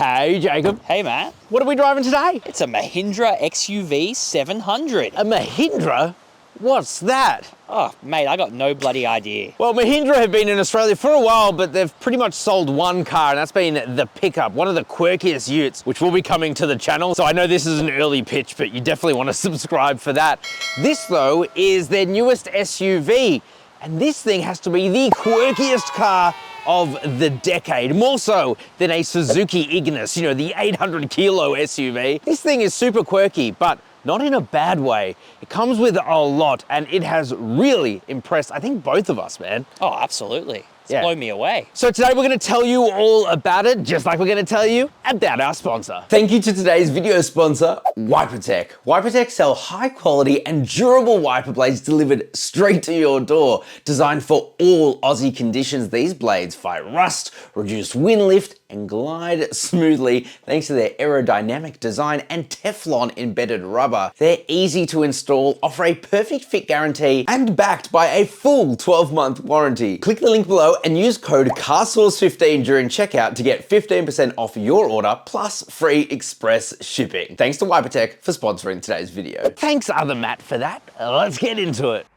Hey, Jacob. Hey, Matt. What are we driving today? It's a Mahindra XUV700. A Mahindra? What's that? Oh, mate, I got no bloody idea. Well, Mahindra have been in Australia for a while, but they've pretty much sold one car, and that's been the pickup, one of the quirkiest utes, which will be coming to the channel. So I know this is an early pitch, but you definitely want to subscribe for that. This, though, is their newest SUV, and this thing has to be the quirkiest car of the decade, more so than a Suzuki Ignis, you know, the 800 kilo SUV. This thing is super quirky, but not in a bad way. It comes with a lot, and it has really impressed, I think, both of us, man. Oh, absolutely. It's blown me away. So today we're going to tell you all about it, just like we're going to tell you about our sponsor. Thank you to today's video sponsor, WiperTech. WiperTech sell high quality and durable wiper blades delivered straight to your door. Designed for all Aussie conditions, these blades fight rust, reduce wind lift, and glide smoothly thanks to their aerodynamic design and Teflon embedded rubber. They're easy to install, offer a perfect fit guarantee, and backed by a full 12-month warranty. Click the link below and use code CarSauce15 during checkout to get 15% off your order plus free express shipping. Thanks to WiperTech for sponsoring today's video. Thanks, other Matt, for that. Let's get into it.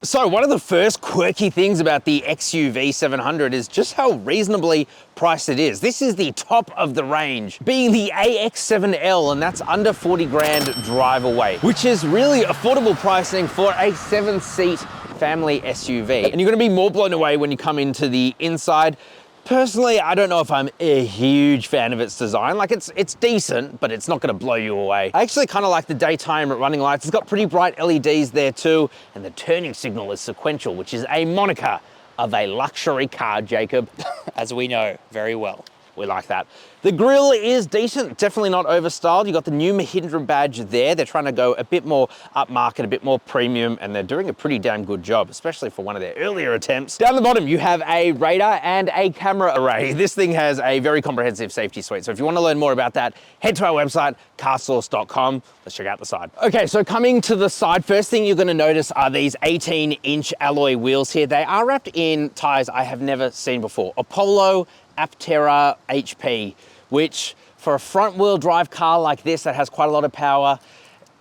So one of the first quirky things about the XUV700 is just how reasonably priced it is. This is the top of the range, being the AX7L, and that's under 40 grand drive away, which is really affordable pricing for a 7-seat family SUV. And you're gonna be more blown away when you come into the inside. Personally, I don't know if I'm a huge fan of its design. Like, it's decent, but it's not gonna blow you away. I actually kind of like the daytime running lights. It's got pretty bright LEDs there too, and the turning signal is sequential, which is a moniker of a luxury car, Jacob. As we know very well. We like that. The grille is decent, definitely not overstyled. You got the new Mahindra badge there. They're trying to go a bit more upmarket, a bit more premium, and they're doing a pretty damn good job, especially for one of their earlier attempts. Down the bottom, you have a radar and a camera array. This thing has a very comprehensive safety suite. So if you want to learn more about that, head to our website, carsauce.com. Let's check out the side. Okay, so coming to the side, first thing you're going to notice are these 18-inch alloy wheels here. They are wrapped in tires I have never seen before. Apollo Aptera HP, which for a front wheel drive car like this that has quite a lot of power,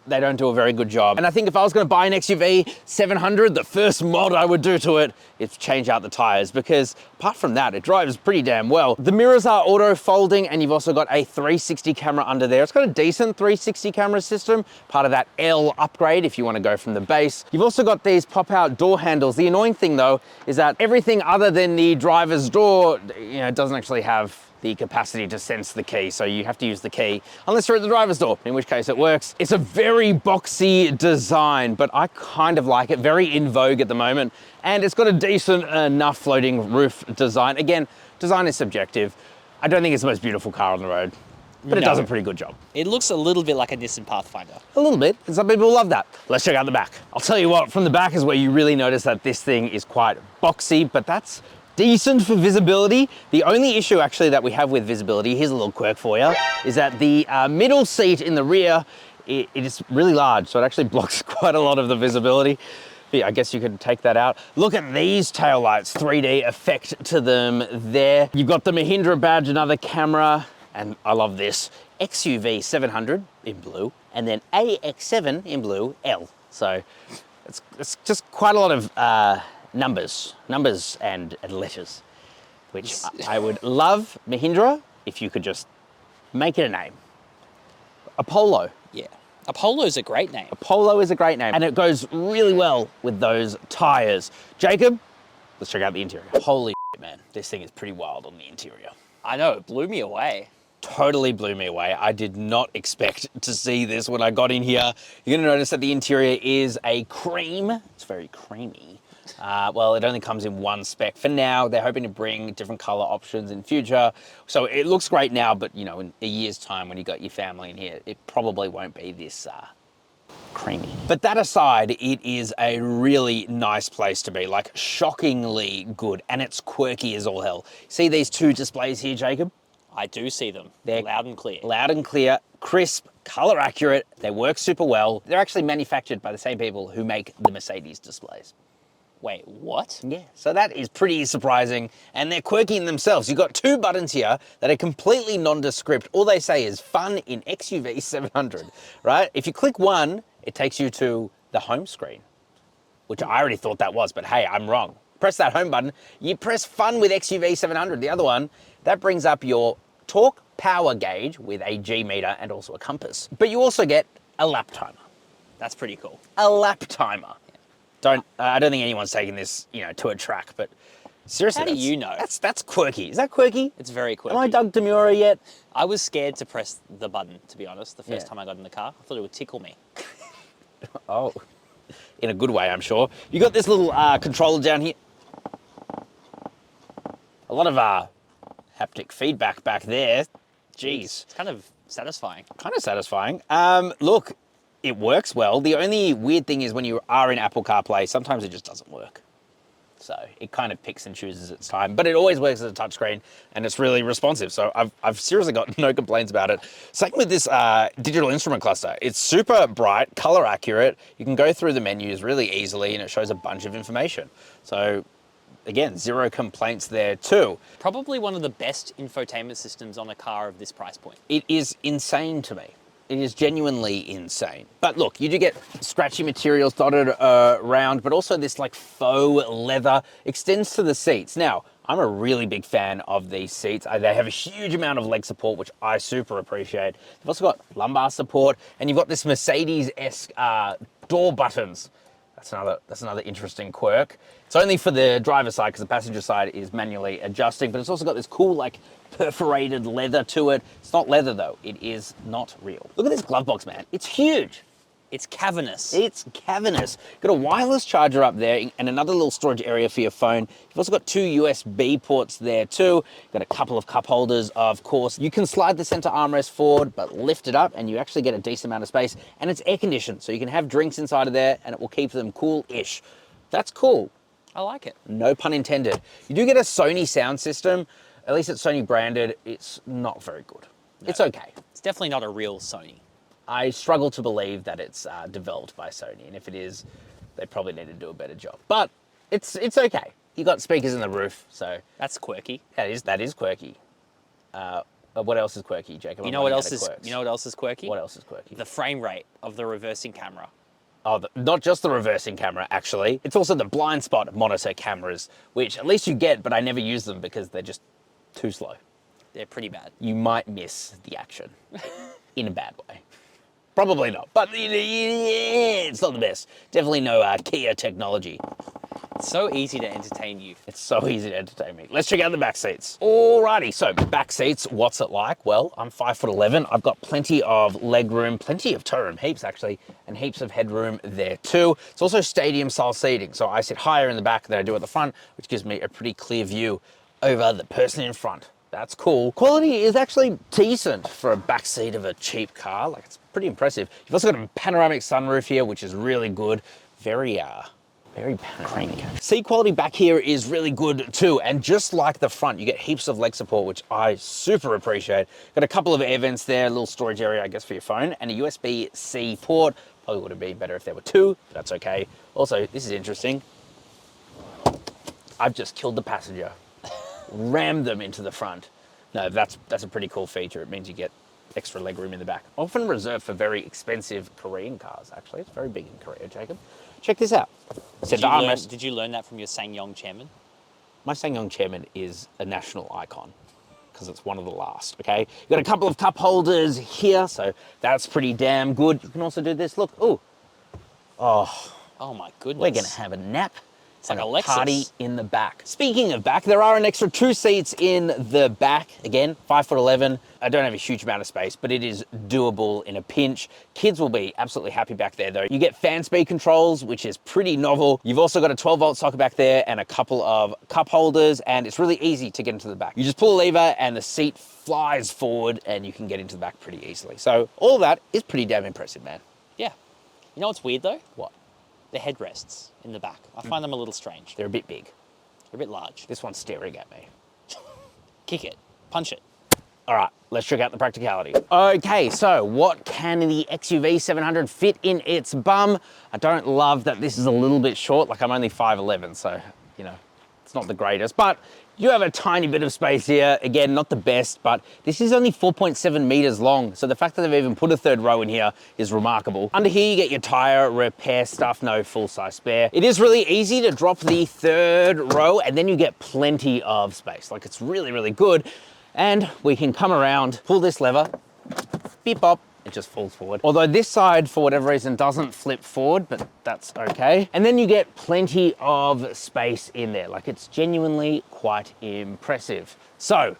they don't do a very good job. And I think if I was gonna buy an XUV700, the first mod I would do to it is change out the tires, because apart from that, it drives pretty damn well. The mirrors are auto folding, and you've also got a 360 camera under there. It's got a decent 360 camera system, part of that L upgrade if you wanna go from the base. You've also got these pop-out door handles. The annoying thing though, is that everything other than the driver's door, you know, doesn't actually have the capacity to sense the key, so you have to use the key unless you're at the driver's door, in which case it works. It's a very boxy design, but I kind of like it, very in vogue at the moment, and it's got a decent enough floating roof design. Again, design is subjective. I don't think it's the most beautiful car on the road, but it does a pretty good job. It looks a little bit like a Nissan Pathfinder. A little bit, and some people love that. Let's check out the back. I'll tell you what, from the back is where you really notice that this thing is quite boxy, but that's decent for visibility. The only issue actually that we have with visibility, here's a little quirk for you, is that the middle seat in the rear, it is really large, so it actually blocks quite a lot of the visibility. But yeah, I guess you could take that out. Look at these taillights, 3D effect to them there. You've got the Mahindra badge, another camera, and I love this, XUV700 in blue, and then AX7 in blue L. So it's just quite a lot of numbers and letters, which I would love, Mahindra, if you could just make it a name. Apollo. Yeah, Apollo's a great name. Apollo is a great name, and it goes really well with those tires. Jacob, let's check out the interior. Holy shit, man, this thing is pretty wild on the interior. I know, it blew me away. Totally blew me away. I did not expect to see this when I got in here. You're gonna notice that the interior is a cream. It's very creamy. Well, it only comes in one spec. For now, they're hoping to bring different color options in future. So it looks great now, but you know, in a year's time when you got your family in here, it probably won't be this creamy. But that aside, it is a really nice place to be, like shockingly good, and it's quirky as all hell. See these two displays here, Jacob? I do see them. They're loud and clear. Loud and clear, crisp, color accurate. They work super well. They're actually manufactured by the same people who make the Mercedes displays. Wait, what? Yeah, so that is pretty surprising, and they're quirky in themselves. You've got two buttons here that are completely nondescript. All they say is fun in XUV700, right? If you click one, it takes you to the home screen, which I already thought that was, but hey, I'm wrong. Press that home button, you press fun with XUV700. The other one, that brings up your torque power gauge with a G meter and also a compass. But you also get a lap timer. That's pretty cool. A lap timer. I don't think anyone's taking this, to a track, but seriously, How do you know? That's quirky. Is that quirky? It's very quirky. Am I Doug Demura yet? I was scared to press the button, to be honest, the first time I got in the car. I thought it would tickle me. Oh, in a good way, I'm sure. You got this little controller down here. A lot of haptic feedback back there. Jeez. It's kind of satisfying. Kind of satisfying. Look, it works well. The only weird thing is when you are in Apple CarPlay, sometimes it just doesn't work. So it kind of picks and chooses its time, but it always works as a touchscreen and it's really responsive. So I've seriously got no complaints about it. Same with this digital instrument cluster. It's super bright, color accurate. You can go through the menus really easily and it shows a bunch of information. So again, zero complaints there too. Probably one of the best infotainment systems on a car of this price point. It is insane to me. It is genuinely insane. But look, you do get scratchy materials dotted around, but also this like faux leather extends to the seats. Now, I'm a really big fan of these seats. They have a huge amount of leg support, which I super appreciate. You've also got lumbar support, and you've got this Mercedes-esque door buttons. That's another interesting quirk. It's only for the driver's side because the passenger side is manually adjusting, but it's also got this cool like perforated leather to it. It's not leather though, it is not real. Look at this glove box, man. It's huge. It's cavernous. It's cavernous. Got a wireless charger up there and another little storage area for your phone. You've also got two USB ports there too. Got a couple of cup holders, of course. You can slide the center armrest forward, but lift it up and you actually get a decent amount of space. And it's air conditioned, so you can have drinks inside of there and it will keep them cool-ish. That's cool. I like it. No pun intended. You do get a Sony sound system. At least it's Sony branded. It's not very good. No. It's okay. It's definitely not a real Sony. I struggle to believe that it's developed by Sony, and if it is, they probably need to do a better job. But it's okay. You got speakers in the roof, so that's quirky. That is quirky. What else is quirky, Jacob? You know what else is? You know what else is quirky? What else is quirky? The frame rate of the reversing camera. Oh, not just the reversing camera, actually. It's also the blind spot monitor cameras, which at least you get, but I never use them because they're just too slow. They're pretty bad. You might miss the action in a bad way. Probably not, but it's not the best. Definitely no Kia technology. It's so easy to entertain you. It's so easy to entertain me. Let's check out the back seats. Alrighty, so back seats, what's it like? Well, I'm 5'11". I've got plenty of leg room, plenty of toe room, heaps actually, and heaps of headroom there too. It's also stadium style seating, so I sit higher in the back than I do at the front, which gives me a pretty clear view over the person in front. That's cool. Quality is actually decent for a back seat of a cheap car. Like, it's pretty impressive. You've also got a panoramic sunroof here, which is really good. Very panoramic. Seat quality back here is really good too. And just like the front, you get heaps of leg support, which I super appreciate. Got a couple of air vents there, a little storage area, I guess, for your phone, and a USB-C port. Probably would have been better if there were two, but that's okay. Also, this is interesting. I've just killed the passenger. Rammed them into the front. No, that's a pretty cool feature. It means you get extra legroom in the back. Often reserved for very expensive Korean cars, actually. It's very big in Korea, Jacob. Check this out. Did you learn that from your SsangYong chairman? My SsangYong chairman is a national icon because it's one of the last, okay? You've got a couple of cup holders here, so that's pretty damn good. You can also do this. Look, ooh. Oh my goodness. We're gonna have a nap. It's like a Lexus. Party in the back. Speaking of back, there are an extra 2 seats in the back. Again, 5'11". I don't have a huge amount of space, but it is doable in a pinch. Kids will be absolutely happy back there though. You get fan speed controls, which is pretty novel. You've also got a 12-volt socket back there and a couple of cup holders, and it's really easy to get into the back. You just pull a lever and the seat flies forward and you can get into the back pretty easily. So all of that is pretty damn impressive, man. Yeah. You know what's weird though? What? The headrests in the back. I find them a little strange. They're a bit big. They're a bit large. This one's staring at me. Kick it. Punch it. All right, let's check out the practicality. Okay, so what can the XUV700 fit in its bum? I don't love that this is a little bit short, like I'm only 5'11", so, you know, it's not the greatest, but you have a tiny bit of space here. Again, not the best, but this is only 4.7 meters long, so the fact that they've even put a third row in here is remarkable. Under here, you get your tire repair stuff, no full-size spare. It is really easy to drop the third row, and then you get plenty of space. Like, it's really, really good. And we can come around, pull this lever, beep bop, it just falls forward. Although this side, for whatever reason, doesn't flip forward, but that's okay. And then you get plenty of space in there. Like, it's genuinely quite impressive. So,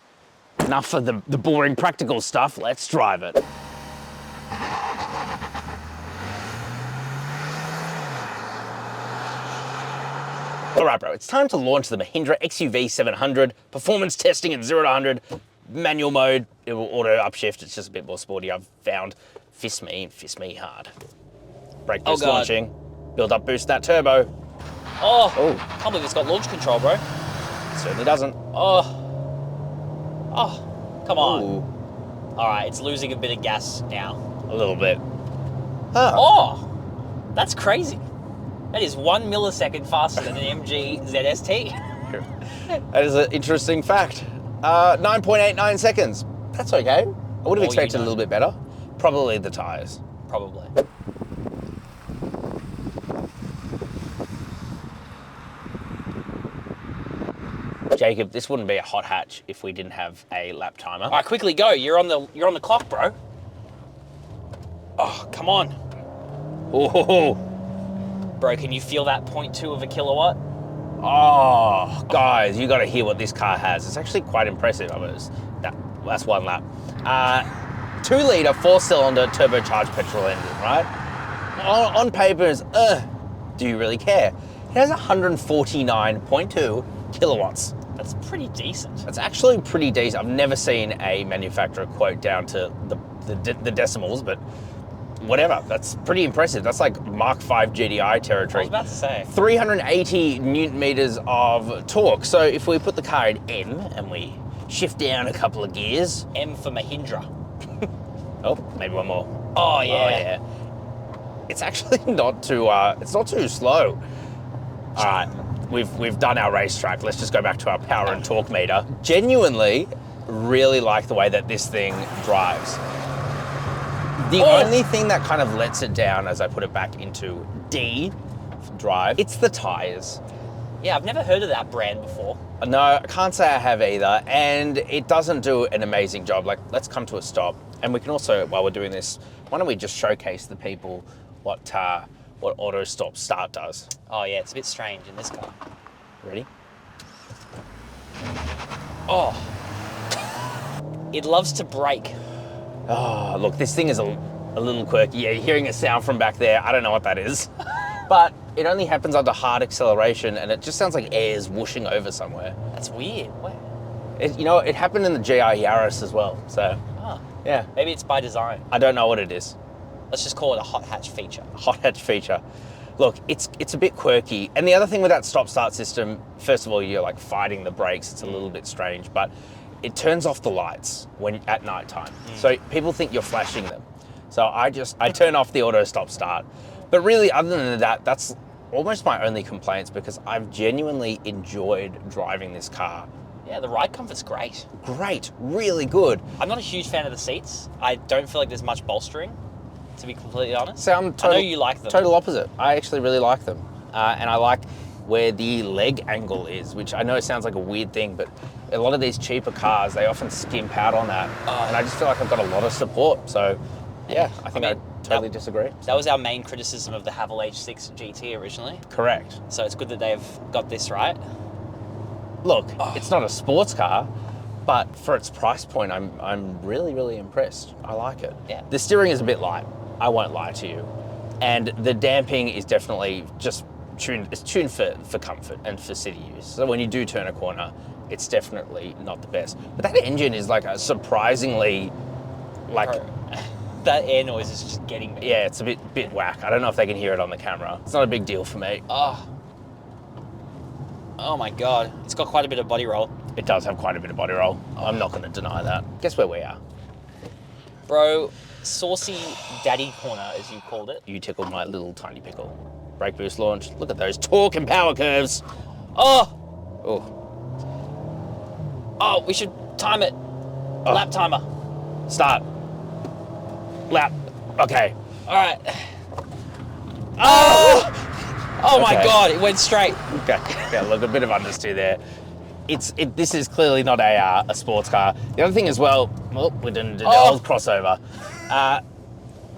enough of the boring practical stuff, let's drive it. All right, bro, it's time to launch the Mahindra XUV700. Performance testing in 0 to 100, manual mode, it will auto upshift. It's just a bit more sporty, I've found. Fist me hard. Brake boost launching, build up boost that turbo. Oh, can't believe it's got launch control, bro. It certainly doesn't. Oh, come on. Ooh. All right, it's losing a bit of gas now. A little bit. Huh. Oh, that's crazy. That is 1 millisecond faster than an MG ZST. That is an interesting fact. 9.89 seconds. That's okay. I would have expected a little bit better. Probably the tires. Probably. Jacob, this wouldn't be a hot hatch if we didn't have a lap timer. All right, quickly go. You're on the clock, bro. Oh, come on. Oh. Bro, can you feel that 0.2 of a kilowatt? Oh, guys, you got to hear what this car has. It's actually quite impressive. That's one lap. 2-litre, 4-cylinder turbocharged petrol engine, right? On paper, it's, do you really care? It has 149.2 kilowatts. That's pretty decent. That's actually pretty decent. I've never seen a manufacturer quote down to the decimals, but whatever, that's pretty impressive. That's like Mark 5 GDI territory. I was about to say. 380 newton meters of torque. So if we put the car in M and we shift down a couple of gears. M for Mahindra. Oh, maybe one more. Oh yeah. Oh, yeah. It's actually not too, it's not too slow. All right, we've done our racetrack. Let's just go back to our power and torque meter. Genuinely really like the way that this thing drives. The only thing that kind of lets it down as I put it back into D drive, it's the tires. Yeah, I've never heard of that brand before. No, I can't say I have either, and it doesn't do an amazing job. Like, let's come to a stop. And we can also, while we're doing this, why don't we just showcase the people what auto stop start does. Oh yeah, it's a bit strange in this car. Ready? Oh. It loves to brake. Oh, look, this thing is a little quirky. Yeah, you're hearing a sound from back there. I don't know what that is. But it only happens under hard acceleration, and it just sounds like air's whooshing over somewhere. That's weird. What? It happened in the GR Yaris as well, so. Oh. Yeah. Maybe it's by design. I don't know what it is. Let's just call it a hot hatch feature. Hot hatch feature. Look, it's a bit quirky. And the other thing with that stop-start system, first of all, you're like fighting the brakes. It's a little bit strange, but it turns off the lights at nighttime. So people think you're flashing them. So I turn off the auto stop start. But really, other than that, that's almost my only complaints because I've genuinely enjoyed driving this car. Yeah, the ride comfort's great. Great, really good. I'm not a huge fan of the seats. I don't feel like there's much bolstering, to be completely honest. So I know you like them. Total opposite. I actually really like them. And I like where the leg angle is, which I know sounds like a weird thing, but a lot of these cheaper cars, they often skimp out on that. And I just feel like I've got a lot of support. So yeah, I think I totally disagree. That was our main criticism of the Haval H6 GT originally. Correct. So it's good that they've got this right. Look, it's not a sports car, but for its price point, I'm really, really impressed. I like it. Yeah. The steering is a bit light, I won't lie to you. And the damping is definitely just tuned for comfort and for city use. So when you do turn a corner, it's definitely not the best. But that engine is like a surprisingly, like... That air noise is just getting me. Yeah, it's a bit whack. I don't know if they can hear it on the camera. It's not a big deal for me. Oh. Oh my God, it's got quite a bit of body roll. It does have quite a bit of body roll. I'm not going to deny that. Guess where we are? Bro, saucy daddy corner, as you called it. You tickled my little tiny pickle. Brake boost launch. Look at those torque and power curves. Oh, Oh, oh, we should time it. Lap timer. start. Lap. Okay. All right. Oh! Oh my Okay. God, it went straight. Okay. Yeah, look, a bit of understeer there. This is clearly not a sports car. The other thing as well, we didn't do the old crossover.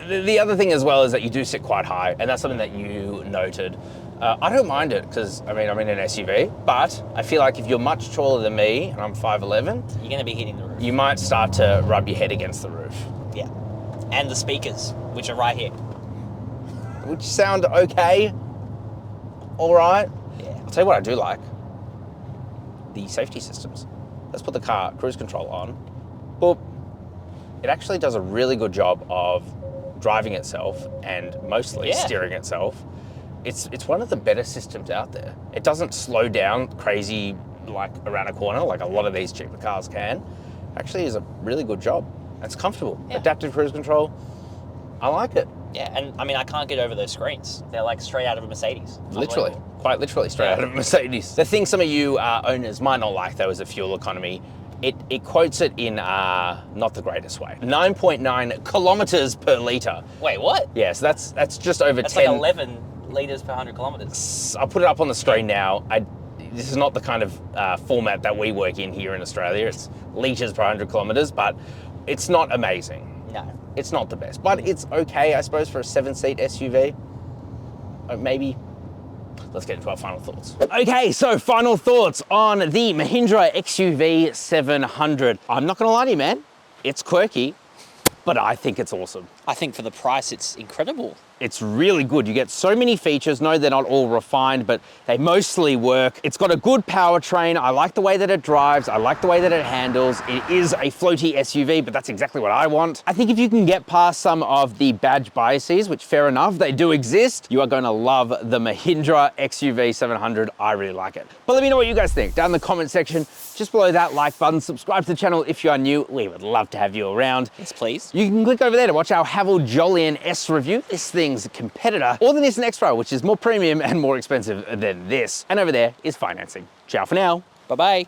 The other thing as well is that you do sit quite high, and that's something that you noted. I don't mind it because, I mean, I'm in an SUV, but I feel like if you're much taller than me, and I'm 5'11", You're gonna be hitting the roof. you might start to rub your head against the roof. Yeah. And the speakers, which are right here. Which sound okay, all right. Yeah. I'll tell you what I do like. The safety systems. Let's put the car cruise control on. Boop. It actually does a really good job of driving itself and mostly steering itself. It's one of the better systems out there. It doesn't slow down crazy like around a corner like a lot of these cheaper cars can. Actually is a really good job. It's comfortable. Yeah. Adaptive cruise control. I like it. Yeah, and I mean, I can't get over those screens. They're like straight out of a Mercedes. Literally, quite literally straight out of a Mercedes. The thing some of you owners might not like though is the fuel economy. It quotes it in not the greatest way. 9.9 kilometers per litre. Wait, what? Yeah, so that's just over That's 10. like 11 litres per 100 kilometres. I'll put it up on the screen now. This is not the kind of format that we work in here in Australia. It's litres per 100 kilometres, but it's not amazing. No. It's not the best, but it's okay, I suppose, for a 7-seat SUV. Maybe. Let's get into our final thoughts. Okay, so final thoughts on the Mahindra XUV700. I'm not gonna lie to you, man. It's quirky, but I think it's awesome. I think for the price, it's incredible. It's really good. You get so many features. No, they're not all refined, but they mostly work. It's got a good powertrain. I like the way that it drives. I like the way that it handles. It is a floaty SUV, but that's exactly what I want. I think if you can get past some of the badge biases, which fair enough, they do exist, you are going to love the Mahindra XUV700. I really like it. But let me know what you guys think down in the comment section. Just below that like button, subscribe to the channel if you are new. We would love to have you around. Yes, please. You can click over there to watch our Haval Jolion S review. This thing's a competitor, or the Nissan X-Trail, which is more premium and more expensive than this. And over there is financing. Ciao for now. Bye-bye.